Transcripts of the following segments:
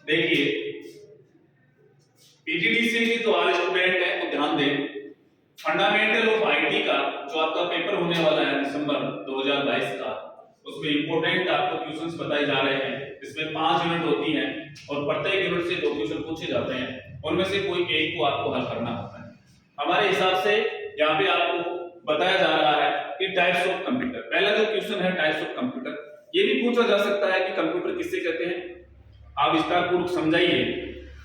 देखिए पीजीडीसीए के जो ऑल स्टूडेंट है वो ध्यान दें, फंडामेंटल ऑफ आईटी का जो आपका पेपर होने वाला है दिसंबर 2022 का, उसमें इंपॉर्टेंट आपको क्वेश्चंस बताए जा रहे हैं। इसमें 5 यूनिट होती हैं और प्रत्येक यूनिट से 2 क्वेश्चन पूछे जाते हैं, उनमें से कोई एक को आपको हल करना होता है। हमारे हिसाब से यहाँ पे आपको बताया जा रहा है कि टाइप्स ऑफ कंप्यूटर। पहला जो क्वेश्चन है टाइप्स ऑफ कंप्यूटर, ये भी पूछा जा सकता है कि कंप्यूटर किससे कहते हैं, आप विस्तारपूर्वक समझाइए।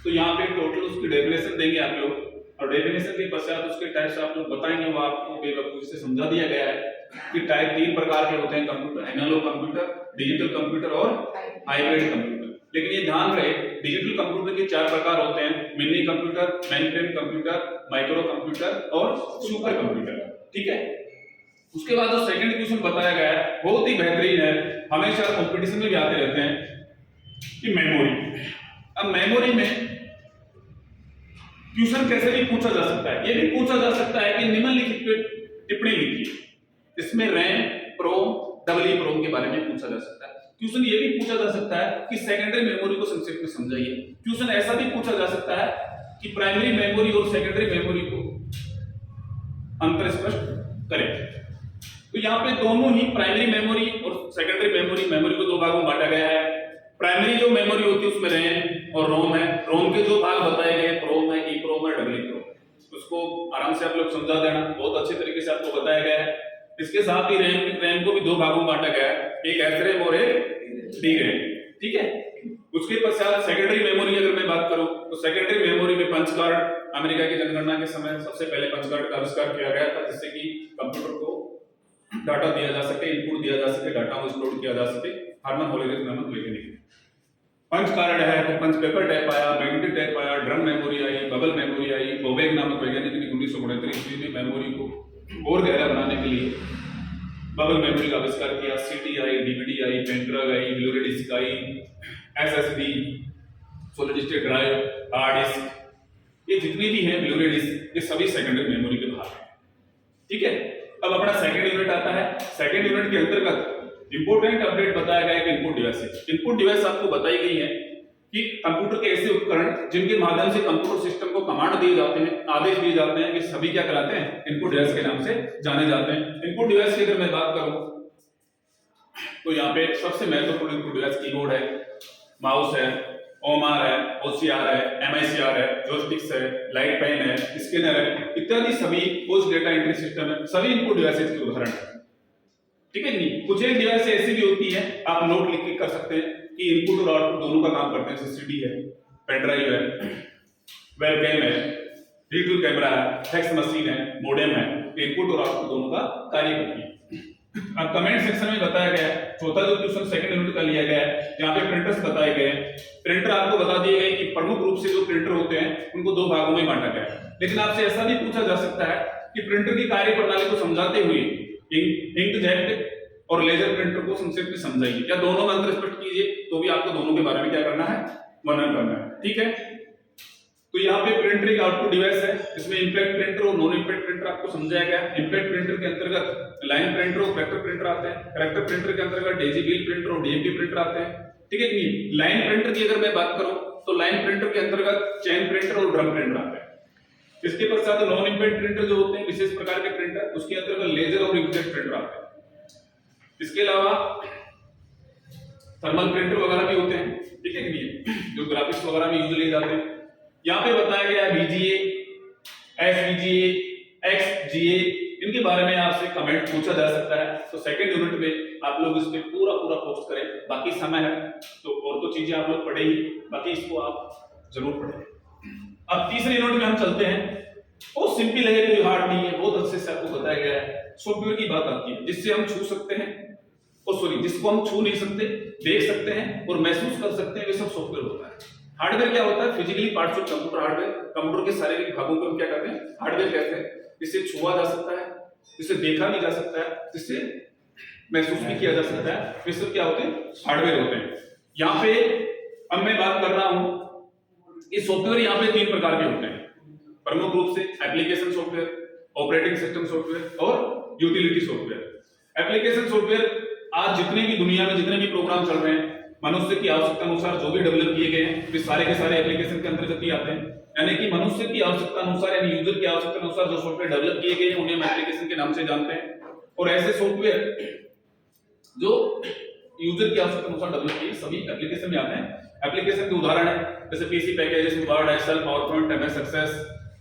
तो यहाँ पे टोटल उसकी डेफिनेशन देंगे आप लोग, और डेफिनेशन के पश्चात उसके टाइप्स आप लोग बताएंगे। वो आपको बेवकूफी से समझा दिया गया है कि टाइप 3 प्रकार के होते हैं computer, analog computer, digital computer और हाइब्रिड कंप्यूटर। लेकिन ये ध्यान रहे डिजिटल कंप्यूटर के 4 प्रकार होते हैं, mini computer, mainframe computer, micro computer और सुपर कंप्यूटर। ठीक है, उसके बाद जो सेकंड क्वेश्चन बताया गया है बहुत ही बेहतरीन है, हमेशा कंपटीशन में भी आते रहते हैं कि मेमोरी। अब मेमोरी में क्वेश्चन कैसे भी पूछा जा सकता है, ये भी पूछा जा सकता है कि निम्नलिखित पे टिप्पणी लिखिए। इसमें रैम, प्रोम, डबल प्रोम के बारे में पूछा जा सकता है। क्वेश्चन ये भी पूछा जा सकता है कि सेकेंडरी मेमोरी को संक्षेप में समझाइए। क्वेश्चन ऐसा भी पूछा जा सकता है कि प्राइमरी मेमोरी और सेकेंडरी मेमोरी को अंतर स्पष्ट करें। तो यहाँ पे दोनों ही प्राइमरी मेमोरी और सेकेंडरी मेमोरी को 2 भागों में बांटा गया है। प्राइमरी जो मेमोरी होती है उसमें रैम और रोम है। रोम के जो भाग बताए गए प्रोम है, ईप्रोम है, डबल प्रोम। उसको आराम से आप लोग समझा देना, बहुत अच्छे तरीके से आपको बताया गया है। इसके साथ ही रैम को भी 2 भागों में बांटा गया है, एक एसरैम और एक डी रैम। ठीक है, उसके पश्चात सेकेंडरी मेमोरी अगर मैं बात करूं तो सेकेंडरी मेमोरी में पंच कार्ड, अमेरिका की जनगणना के समय सबसे पहले पंच कार्ड का आविष्कार किया गया था, जिससे कि कंप्यूटर को डाटा दिया जा सके, इनपुट दिया जा सके, डाटा को स्टोर किया जा सके। हार्मन होलीरेज नामक वैज्ञानिक पंच कार्ड है, फिर पंच पेपर टैप आया, मैग्नेटिक टैप आया, ड्रम मेमोरी आई, बबल मेमोरी आई। बोबेक नामक वैज्ञानिक ने 1969 ईस्वी में मेमोरी को और गहरा बनाने के लिए बबल मेमोरी का आविष्कार किया। सीडी आई, डीवीडी आई, पेन ड्राइव आई, ब्लू रे डिस्क आई, SSD, solid state drive, hard disk, ये जितनी भी है ब्लू रे डिस्क, ये सभी सेकेंडरी मेमोरी के भाग हैं। ठीक है, अब अपना सेकंड यूनिट आता है। सेकंड यूनिट के अंतर्गत इंपोर्टेंट अपडेट बताया गया है कि इनपुट डिवाइसेस। इनपुट डिवाइस आपको बताई गई है कि कंप्यूटर के ऐसे उपकरण जिनके माध्यम से कंप्यूटर सिस्टम को कमांड दिए जाते हैं, आदेश दिए जाते हैं, कि सभी क्या कहलाते हैं, इनपुट डिवाइस के नाम से जाने जाते हैं। इनपुट डिवाइस की अगर मैं बात करूं तो यहाँ पे सबसे महत्वपूर्ण इनपुट डिवाइस कीबोर्ड है, माउस है, ओमआर है, ओसीआर है, एमआईसीआर है, जॉयस्टिक्स है, लाइट पेन है, स्कैनर है, इत्यादि सभी पोस्ट डेटा एंट्री सिस्टम है, सभी इनपुट डिवाइसेस के उदाहरण हैं। ठीक है जी, कुछ एक डिवाइस ऐसी भी होती है, आप नोट लिख के कर सकते हैं कि इनपुट और आउटपुट दोनों का काम करते हैं। जैसे सीडी है, पेन ड्राइव है, वेबकैम है, डिजिटल कैमरा है, फैक्स मशीन है, मोडेम है, इनपुट और आउटपुट दोनों का कार्य करती है। अब कमेंट सेक्शन में बताया गया है, चौथा जो क्वेश्चन सेकंड यूनिट का लिया गया है, जहां पे प्रिंटर्स बताए गए हैं। प्रिंटर आपको बता दिए गए कि प्रमुख रूप से जो प्रिंटर होते हैं उनको 2 भागों में बांटा गया है। लेकिन आपसे ऐसा भी पूछा जा सकता है कि प्रिंटर की कार्य प्रणाली को समझाते हुए इंकजेट और लेजर प्रिंटर को संक्षेप में समझाइए, या दोनों में अंतर स्पष्ट कीजिए, तो भी आपको दोनों के बारे में क्या करना है, वर्णन करना है। ठीक है, तो यहाँ पे प्रिंटर एक आउटपुट डिवाइस है, इसमें इंपैक्ट प्रिंटर और नॉन इंपैक्ट प्रिंटर आपको समझाया गया। इंपैक्ट प्रिंटर के अंतर्गत लाइन प्रिंटर और कैरेक्टर प्रिंटर आते हैं। कैरेक्टर प्रिंटर के अंतर्गत डेजी व्हील प्रिंटर और डीएमपी प्रिंटर आते हैं। ठीक है जी, लाइन प्रिंटर की अगर मैं बात करूं तो लाइन प्रिंटर के अंतर्गत चेन प्रिंटर और ड्रम प्रिंटर आते हैं। इसके पश्चात नॉन इंपैक्ट प्रिंटर जो होते हैं विशेष प्रकार के प्रिंटर, उसके अंतर्गत लेजर और इंकजेट प्रिंटर आते हैं। इसके अलावा थर्मल प्रिंटर वगैरह भी होते हैं। ठीक है कि जो ग्राफिक्स वगैरह में यूज लिए जाते हैं। यहाँ पे बताया गया है VGA, SVGA, XGA, इनके बारे में आपसे कमेंट पूछा जा सकता है। तो सेकंड यूनिट में आप लोग इस पे पूरा फोकस करें। बाकी समय है तो और तो चीजें आप लोग पढ़े ही, बाकी इसको आप जरूर पढ़ें। अब तीसरे यूनिट में हम चलते हैं। बहुत सिंपल है, कोई हार्ड नहीं है, बहुत अच्छे से आपको बताया गया है। सॉफ्टवेयर की बात आती है जिससे हम छू सकते हैं, जिसको हम छू नहीं सकते, देख सकते हैं और महसूस कर सकते हैं, वे सब सॉफ्टवेयर होता है। हार्डवेयर क्या होता है, physically parts of computer hardware, computer के शारीरिक भागों को हम क्या कहते हैं, हार्डवेयर कहते हैं। जिससे छुआ जा सकता है, जिससे देखा भी जा सकता है, जिससे महसूस भी किया जा सकता है, वे सब क्या होते हैं, हार्डवेयर होते हैं। यहाँ पे अब मैं बात कर रहा हूं कि सॉफ्टवेयर यहाँ पे 3 प्रकार के होते हैं प्रमुख रूप से, application software, operating system software और यूटिलिटी सॉफ्टवेयर। एप्लीकेशन सॉफ्टवेयर आज जितने भी दुनिया में जितने भी प्रोग्राम चल रहे हैं मनुष्य की आवश्यकता अनुसार जो भी डेवलप किए गए हैं वे सारे के सारे एप्लीकेशन के अंतर्गत ही आते हैं। यानी कि मनुष्य की आवश्यकता अनुसार यानी यूजर की आवश्यकता अनुसार जो सॉफ्टवेयर डेवलप किए गए हैं उन्हें हम एप्लीकेशन के नाम से जानते हैं। और ऐसे सॉफ्टवेयर जो यूजर की आवश्यकता अनुसार डेवलप किए सभी एप्लीकेशन में आते हैं। एप्लीकेशन के उदाहरण है जैसे PC packages, Word, Excel, PowerPoint, MS Access,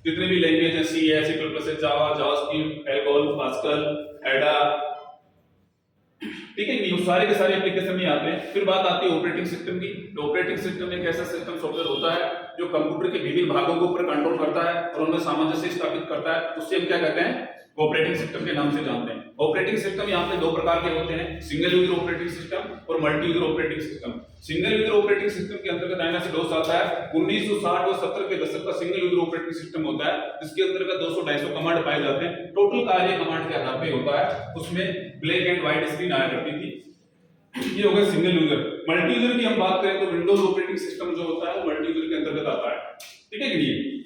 जितने भी लैंग्वेज है, सी है, C++, Java, JavaScript, ALGOL, Pascal, Ada, ठीक है, ये सारे के सारे एप्लीकेशन में आते हैं। फिर बात आती है ऑपरेटिंग सिस्टम की। तो ऑपरेटिंग सिस्टम एक ऐसा सिस्टम सॉफ्टवेयर होता है जो कंप्यूटर के विभिन्न भागों के ऊपर कंट्रोल करता है और उनमें सामंजस्य स्थापित करता है। उससे हम क्या कहते हैं, ऑपरेटिंग सिस्टम के नाम से जानते हैं। ऑपरेटिंग सिस्टम यहाँ पे दो प्रकार के होते हैं, सिंगल यूजर ऑपरेटिंग सिस्टम और multi user operating system. Single user operating system के अंतर्गत MS DOS आता है। 1960 और 70 के दशक का सिंगल यूजर ऑपरेटिंग सिस्टम होता है, जिसके अंतर्गत 200-250 कमांड पाए जाते हैं। टोटल कार्य कमांड के आधार पे होता है। उसमें ब्लैक एंड व्हाइट स्क्रीन आया करती थी। ये हो गया सिंगल यूजर। मल्टी यूजर की हम बात करें तो विंडोज ऑपरेटिंग सिस्टम जो होता है मल्टी यूजर के अंतर्गत आता है, ठीक है कि नहीं।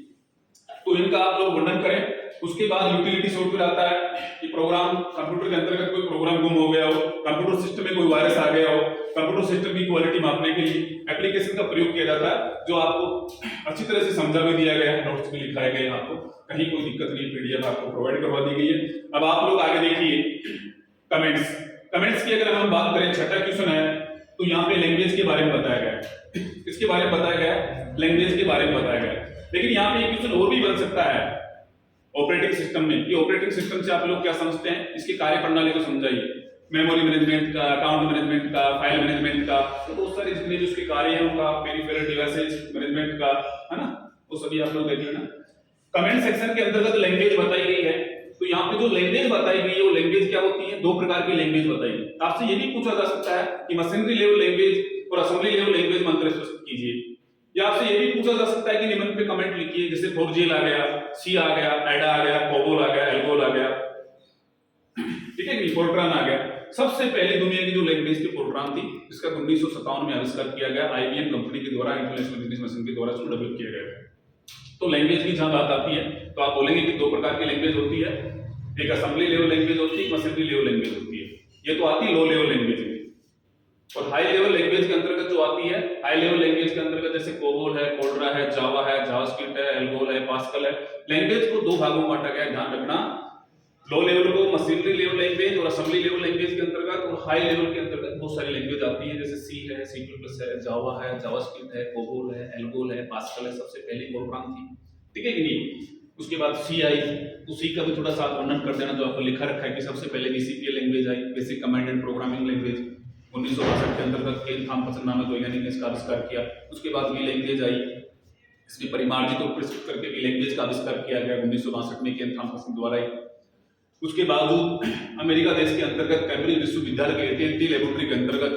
तो इनका आप लोग वर्णन करें। उसके बाद यूटिलिटी सॉफ्टवेयर आता है कि प्रोग्राम कंप्यूटर के अंतर्गत कोई प्रोग्राम गुम हो गया हो, कंप्यूटर सिस्टम में कोई वायरस आ गया हो, कंप्यूटर सिस्टम की क्वालिटी मापने के लिए एप्लीकेशन का प्रयोग किया जाता है, जो आपको अच्छी तरह से समझा भी दिया गया है, नोट्स भी लिखाए गए हैं, आपको कहीं कोई दिक्कत नहीं, PDF आपको प्रोवाइड करवा दी गई है। अब आप लोग आगे देखिए कमेंट्स। कमेंट्स की अगर हम बात करें, छठा क्वेश्चन है, तो यहाँ पे लैंग्वेज के बारे में बताया गया है। इसके बारे में बताया गया है, लैंग्वेज के बारे में बताया गया है। लेकिन यहाँ पे एक क्वेश्चन और भी बन सकता है ऑपरेटिंग सिस्टम में, कि ऑपरेटिंग सिस्टम से आप लोग क्या समझते हैं, इसकी कार्य प्रणाली को समझाइए। मेमोरी मैनेजमेंट का, अकाउंट मैनेजमेंट का, फाइल मैनेजमेंट का, तो बहुत सारे जितने भी उसके कार्य हैं उनका, पेरिफेरल डिवाइसेस मैनेजमेंट का, है ना, वो सभी आप लोग देखिए ना। कमेंट सेक्शन के अंतर्गत लैंग्वेज बताई गई है। तो यहाँ पे जो लैंग्वेज बताई गई है वो लैंग्वेज क्या होती है, दो प्रकार की लैंग्वेज बताई गई। आपसे ये भी पूछा जा सकता है कि मशीनरी लेवल लैंग्वेज और असेंबली लेवल लैंग्वेज में अंतर स्पष्ट कीजिए। या आपसे ये भी पूछा जा सकता है कि निम्न पे कमेंट लिखिए, जैसे फोर्जेल आ गया, सी आ गया, एडा आ गया, कोबोल आ गया, एल्गोल आ गया, ठीक है, फोर्ट्रान आ गया। सबसे पहले दुनिया की जो लैंग्वेज की फोर्ट्रान थी, इसका 1957 में आविष्कार किया गया, IBM कंपनी के द्वारा, इंटरनेशनल बिजनेस मशीन के द्वारा इसको डेवलप किया गया है। तो लैंग्वेज की जहां बात आती है तो आप बोलेंगे कि दो प्रकार की लैंग्वेज होती है, एक असेंबली लेवल लैंग्वेज होती है, मशीनरी लेवल लैंग्वेज होती है। ये तो आती है लो लेवल लैंग्वेज में। और हाई लेवल लैंग्वेज के अंतर्गत जो आती है, हाई लेवल लैंग्वेज के अंतर्गत जैसे कोबोल है, कोल्ड्रा है, जावा है, जावास्क्रिप्ट है, एल्गोल है, पास्कल है। लैंग्वेज को दो भागों में बांटा गया है, ध्यान रखना। लो लेवल को मशीनरी लेवल लैंग्वेज और असेंबली लेवल लैंग्वेज के अंतर्गत, और हाई लेवल के अंतर्गत बहुत सारी लैंग्वेज आती है, जैसे सी है, C++ है, जावा है, जावास्क्रिप्ट है, कोबोल है, एल्गोल है, पास्कल है, सबसे पहली फोर्ट्रान थी, ठीक है कि नहीं। उसके बाद सी आई, तो सी का भी थोड़ा सा वर्णन कर देना, जो आपको लिखा रखा है कि सबसे पहले BCPL language I, basic command and programming language, 1962 के अंतर्गत केन थॉम्पसन नामक वैज्ञानिक ने इसका आविष्कार किया। उसके बाद वी लैंग्वेज आई, इसमें परिमार्जित और प्रस्तुत करके वी लैंग्वेज का आविष्कार किया गया 1962 में केन थॉम्पसन द्वारा ही। उसके बावजूद अमेरिका देश के अंतर्गत कैम्ब्रिज विश्वविद्यालय के AT&T लेबोरेटरी के अंतर्गत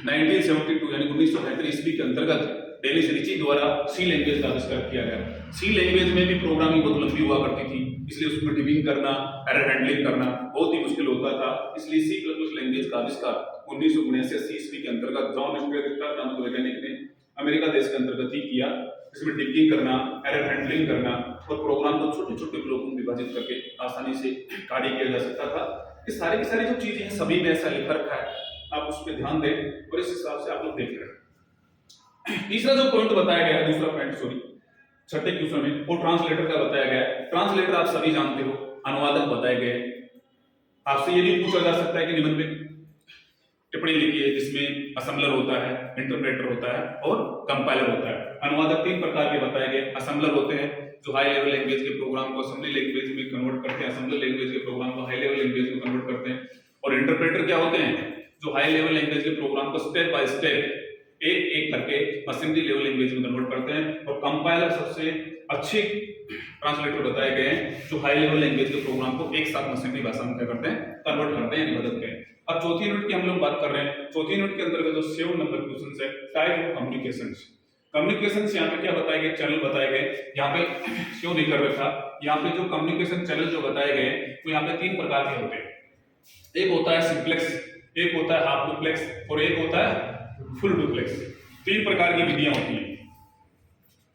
1972 यानी 1933 ईस्वी के अंतर्गत डेनिस रिची द्वारा सी लैंग्वेज का आविष्कार किया गया। सी लैंग्वेज में भी प्रोग्रामिंग बहुत लंबी हुआ करती थी, इसलिए उसमें डिबिंग करना, एरर हैंडलिंग करना बहुत ही मुश्किल होता था। इसलिए C++ लैंग्वेज का आविष्कार 1979 ईस्वी के अंतर्गत जॉन स्ट्रेटर नामक वैज्ञानिक ने अमेरिका देश के अंतर्गत ही किया। इसमें डिबिंग करना, एरर हैंडलिंग करना और प्रोग्राम को छोटे-छोटे ब्लॉकों में विभाजित करके आसानी से कार्य किया जा सकता था। ये सारी की सारी जो चीजें हैं सभी में ऐसा लिखा रखा है, आप उस पर ध्यान दें और इस हिसाब से आप लोग देख रहे हैं। तीसरा जो पॉइंट बताया गया है, दूसरा पॉइंट सॉरी, छठे क्वेश्चन में वो ट्रांसलेटर का बताया गया है। ट्रांसलेटर आप सभी जानते हो, अनुवादक बताए गए हैं। आपसे ये भी पूछा जा सकता है कि निबंध में टिप्पणी लिखिए, जिसमें असेंबलर होता है, इंटरप्रेटर होता है और कंपाइलर होता है। अनुवादक तीन प्रकार के बताए गए। असेंबलर होते हैं जो हाई लेवल लैंग्वेज के प्रोग्राम को असेंबली लैंग्वेज में कन्वर्ट करते हैं, असेंबली लैंग्वेज के प्रोग्राम को हाई लेवल लैंग्वेज में कन्वर्ट करते हैं। और इंटरप्रेटर क्या होते हैं, जो हाई लेवल लैंग्वेज के प्रोग्राम को स्टेप बाय स्टेप एक एक करके मशीनरी लेवल लैंग्वेज में कन्वर्ट करते हैं। और कंपाइलर सबसे अच्छे ट्रांसलेटर बताए गए हैं, जो हाई लेवल लैंग्वेज के प्रोग्राम को एक साथ मशीनरी भाषा में क्या करते हैं, कन्वर्ट करते हैं यानी बदलते हैं। अब चौथी यूनिट की हम लोग बात कर रहे हैं। चौथी यूनिट के अंतर्गत जो 7 नंबर क्वेश्चन है, टाइप ऑफ कम्युनिकेशंस। कम्युनिकेशंस यहाँ पे क्या बताए गए, चैनल बताए गए। यहाँ पे क्यों नहीं कर रखा, यहाँ पे जो कम्युनिकेशन चैनल जो बताए गए तो यहाँ पे 3 प्रकार के होते हैं। एक होता है सिंप्लेक्स, एक होता है हाफ डुप्लेक्स और एक होता है फुल डुप्लेक्स। 3 प्रकार की विधियां होती हैं।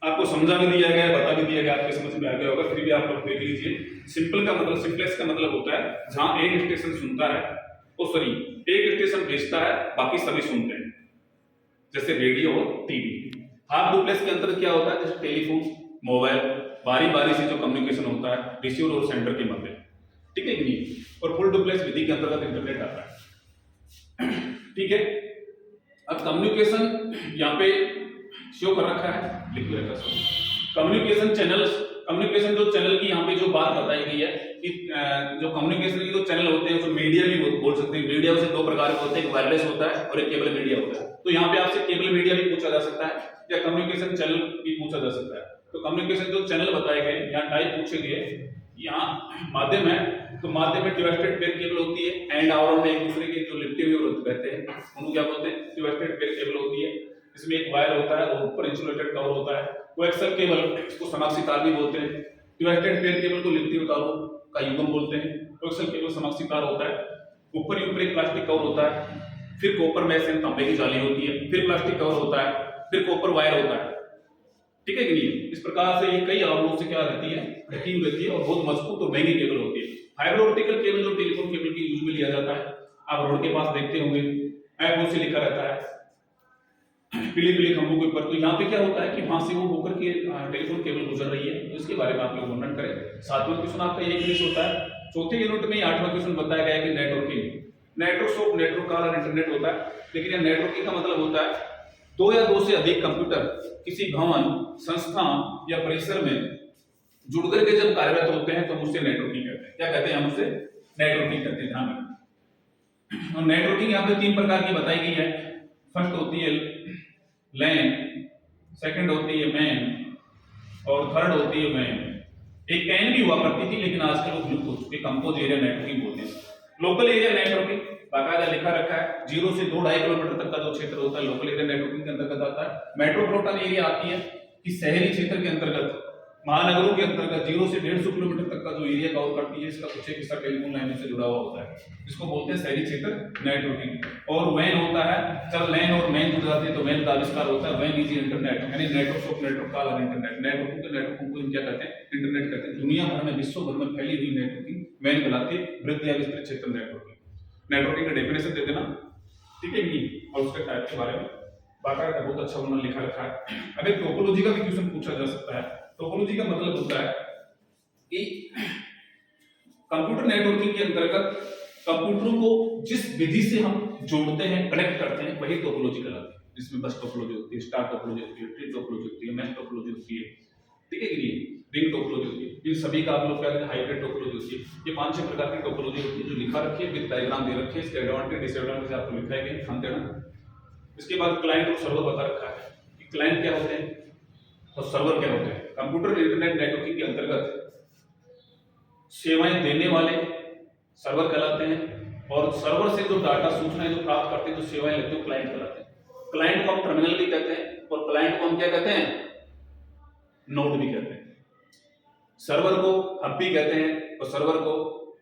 आपको समझा भी दिया गया है, बता भी दिया गया, आपके समझ में आ गया होगा, फिर भी आप लोग देख लीजिए। सिंपल का मतलब, सिंप्लेक्स का मतलब होता है जहां एक स्टेशन सुनता है, ओ सॉरी एक स्टेशन भेजता है, बाकी सभी सुनते हैं। जैसे रेडियो और टीवी। हाफ डुप्लेक्स के अंतर्गत क्या होता है, जैसे टेलीफोन, मोबाइल, बारी बारी से जो कम्युनिकेशन होता है रिसीवर और सेंडर के मध्य, ठीक है कि नहीं। और फुल डुप्लेक्स विधि के अंतर्गत इंटरनेट आता है, ठीक है। अब कम्युनिकेशन यहाँ पे शो कर रखा है, लिख भी रखा है कम्युनिकेशन चैनल्स। कम्युनिकेशन जो चैनल की यहाँ पे जो बात बताई गई है कि जो कम्युनिकेशन के जो चैनल होते हैं उसको मीडिया भी बोल सकते हैं। मीडिया उसे दो प्रकार के होते हैं, एक वायरलेस होता है और एक केबल मीडिया होता है। तो यहाँ पे आपसे केबल मीडिया भी पूछा जा सकता है या कम्युनिकेशन चैनल भी पूछा जा सकता है। तो कम्युनिकेशन जो चैनल बताए गए यहाँ टाइप पूछे गए, यहाँ माध्यम है तो माध्यम में ट्विस्टेड पेयर केबल होती है, एंड और में एक दूसरे के जो लिपटे हुए रहते हैं उनको क्या बोलते हैं, ट्विस्टेड पेयर केबल होती है। इसमें एक वायर होता है और ऊपर इंसुलेटेड कवर होता है। कोएक्सियल केबल, इसको समाक्षी तार भी बोलते हैं। ट्विस्टेड पेयर केबल को लिपटे हुए तारों का युग्म बोलते हैं। कोएक्सियल केबल समाक्षी तार होता है, ऊपर ही ऊपर एक प्लास्टिक कवर होता है, फिर कॉपर मैश एंड तांबे की जाली होती है, फिर प्लास्टिक कवर होता है, फिर कॉपर वायर होता है, ठीक है कि नहीं। इस प्रकार से ये कई आवरणों से क्या रहती है, ढकी हुई रहती है और बहुत मजबूत और महंगी केबल होती है। फाइबर ऑप्टिकल केबल जो टेलीफोन केबल के यूज में लिया जाता है, आप रोड के पास देखते होंगे ऐप से लिखा रहता है पीले पीले खंभों के ऊपर। तो यहाँ पे क्या होता है कि वहां से वो होकर के टेलीफोन केबल गुजर रही है, तो इसके बारे में आप लोग वर्णन करें। सातवां क्वेश्चन आपका ये इंग्लिश होता है। चौथे यूनिट में 8वां क्वेश्चन बताया गया है कि नेटवर्किंग। नेटवर्क ऑफ नेटवर्क का इंटरनेट होता है, लेकिन यह नेटवर्किंग का मतलब होता है दो या दो से अधिक कंप्यूटर किसी भवन, संस्थान या परिसर में जुड़ करके जब कार्यरत होते हैं तो हम उससे नेटवर्किंग कहते हैं। क्या कहते हैं, हम उससे नेटवर्किंग कहते हैं, ध्यान रखना। और नेटवर्किंग यहाँ पे 3 प्रकार की बताई गई है। फर्स्ट होती है लैन, सेकंड होती है मैन और थर्ड होती है मैन। एक कैन भी हुआ करती थी लेकिन आजकल वो विलुप्त हो चुकी है, कंपोज एरिया नेटवर्किंग बोलते हैं। लोकल एरिया नेटवर्किंग बाकायदा लिखा रखा है, 0 से 2-2.5 किलोमीटर तक का जो क्षेत्र होता है लोकल एरिया नेटवर्किंग के अंतर्गत आता है। मेट्रोपॉलिटन एरिया आती है कि शहरी क्षेत्र के अंतर्गत, महानगरों के अंतर्गत 0 से 150 किलोमीटर तक का जो एरिया कवर करती है, इसका कुछ एक हिस्सा टेलीफोन लाइनों से जुड़ा हुआ होता है, जिसको बोलते हैं शहरी क्षेत्र नेटवर्किंग। और वैन होता है, जब लैन और मैन जुड़ जाते हैं तो वैन का आविष्कार होता है। वैन इज इंटरनेट, यानी नेटवर्क ऑफ नेटवर्क का इंटरनेट। नेटवर्किंग के नेटवर्क को क्या कहते हैं, इंटरनेट कहते हैं। दुनिया भर में, विश्व भर में फैली हुई नेटवर्किंग वैन कहलाती है, वृहद या विस्तृत क्षेत्र नेटवर्किंग। नेटवर्किंग का डेफिनेशन दे देना, ठीक है नहीं, और उसके टाइप के बारे में बाकायदा बहुत अच्छा उन्होंने लिखा रखा है। अब एक टोपोलॉजी का भी क्वेश्चन पूछा जा सकता है। टोपोलॉजी का मतलब होता है कि कंप्यूटर नेटवर्किंग के अंतर्गत कंप्यूटरों को जिस विधि से हम जोड़ते हैं, कनेक्ट करते हैं, वही टोपोलॉजी कहलाती है। जिसमें बस टोपोलॉजी होती है, स्टार टोपोलॉजी होती है, ट्री टोपोलॉजी होती है, मैश टोपोलॉजी होती है, ठीक है कि नहीं, रिंग टोपोलॉजी होती है। इन सभी का आप लोग क्या कहते हैं, हाइब्रिड टोपोलॉजी होती है। ये 5-6 प्रकार की टोपोलॉजी होती है जो लिखा रखी है, विद डायग्राम दे रखे हैं। इसके एडवांटेज डिसएडवांटेज आपको लिखा है, ध्यान देना। इसके बाद क्लाइंट और सर्वर बता रखा है कि क्लाइंट क्या होते हैं और सर्वर क्या होते हैं। कंप्यूटर इंटरनेट नेटवर्किंग के अंतर्गत सेवाएं देने वाले सर्वर कहलाते हैं, और सर्वर से जो डाटा सूचनाएं जो प्राप्त करते हैं, जो सेवाएं लेते हैं, क्लाइंट कहलाते हैं। क्लाइंट को हम टर्मिनल भी कहते हैं और क्लाइंट को हम क्या कहते हैं, नोड भी कहते हैं। सर्वर को हब भी कहते हैं और सर्वर को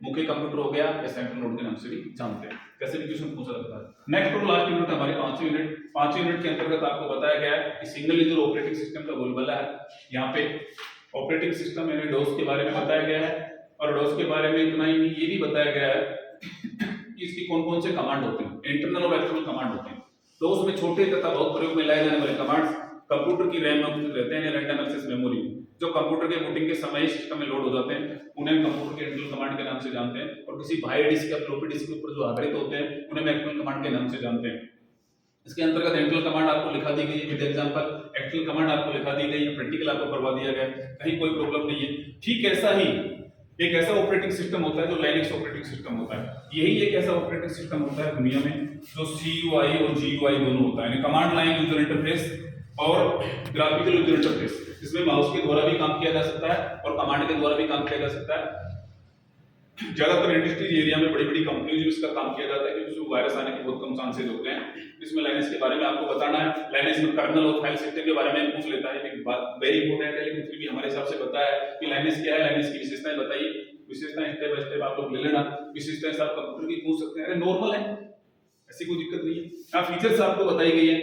मुख्य कंप्यूटर हो गया या सेंट्रल नोड के नाम से भी जानते हैं। कैसे भी क्वेश्चन पूछा जाता है। नेक्स्ट और लास्ट यूनिट हमारे 5 यूनिट। 5 यूनिट के अंतर्गत आपको बताया गया है कि सिंगल यूजर ऑपरेटिंग सिस्टम का बोलबाला है। यहाँ पे ऑपरेटिंग सिस्टम यानी डोस के बारे में बताया गया है, और डोस के बारे में इतना ही नहीं, ये भी बताया गया है कि इसकी कौन कौन से कमांड होते हैं, इंटरनल और एक्सटर्नल कमांड होते हैं। डोस में छोटे तथा बहुत प्रयोग में लाए जाने वाले कमांड्स कंप्यूटर की रैम में उपस्थित रहते हैं, रैंडम एक्सेस मेमोरी, जो कंप्यूटर के बूटिंग के समय सिस्टम में लोड हो जाते हैं, उन्हें कंप्यूटर के इंटरनल कमांड के नाम से जानते हैं। और किसी बाह्य डिस्क या फ्लॉपी डिस्क के ऊपर जो आधारित होते हैं, उन्हें एक्सटर्नल कमांड के नाम से जानते हैं। इसके अंतर्गत इंटरनल कमांड आपको लिखा दी गई है, विद एग्जांपल। एक्सटर्नल कमांड आपको लिखा दी गई है, प्रैक्टिकल आपको करवा दिया गया है, कहीं कोई प्रॉब्लम नहीं है। ठीक ऐसा ही एक ऐसा ऑपरेटिंग सिस्टम होता है जो लाइनक्स ऑपरेटिंग सिस्टम होता है। यही एक ऐसा ऑपरेटिंग सिस्टम होता है दुनिया में जो CUI और GUI दोनों होता है, यानी कमांड लाइन यूजर इंटरफेस और ग्राफिकल यूजर इंटरफेस। इसमें माउस के द्वारा भी काम किया जा सकता है और कमांड के द्वारा भी काम किया जा सकता है। ज्यादातर इंडस्ट्रीज एरिया में बड़ी बड़ी कंपनीज में इसका काम किया जाता है, क्योंकि उसमें वायरस आने के बहुत कम चांसेस होते हैं। इसमें लाइनक्स के बारे में आपको बताना है। लाइनक्स में कर्नल और फाइल सिस्टम के बारे में पूछ लेता है, एक बात वेरी इंपॉर्टेंट है, लेकिन फिर भी हमारे हिसाब से बताया है कि लाइनक्स क्या है, लाइनक्स की विशेषताएं बताइए। विशेषताएं स्टेप बाय स्टेप आप लोग ले लेना। विशेषताएं आप कंप्यूटर की पूछ सकते हैं, अरे नॉर्मल है, ऐसी कोई दिक्कत नहीं है। यहाँ फीचर्स आपको बताई गई है।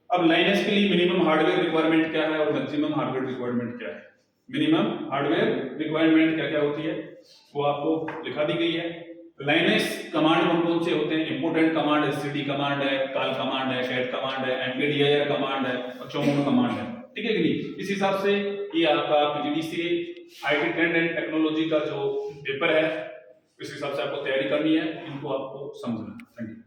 अब लाइनक्स के लिए मिनिमम हार्डवेयर रिक्वायरमेंट क्या है और मैक्सिमम हार्डवेयर रिक्वायरमेंट क्या है। मिनिमम हार्डवेयर रिक्वायरमेंट क्या क्या होती है वो आपको लिखा दी गई है। लाइनेस कमांड कौन कौन से होते हैं? इंपोर्टेंट कमांड है, सीडी कमांड है, काल कमांड है, कैट कमांड है, एमपीडीआईआर कमांड है और चौमून कमांड है। ठीक है कि नहीं? इस हिसाब से ये आपका PGDCA IT trend and technology का जो पेपर है, इस हिसाब से आपको तैयारी करनी है, इनको आपको समझना है। Thank you.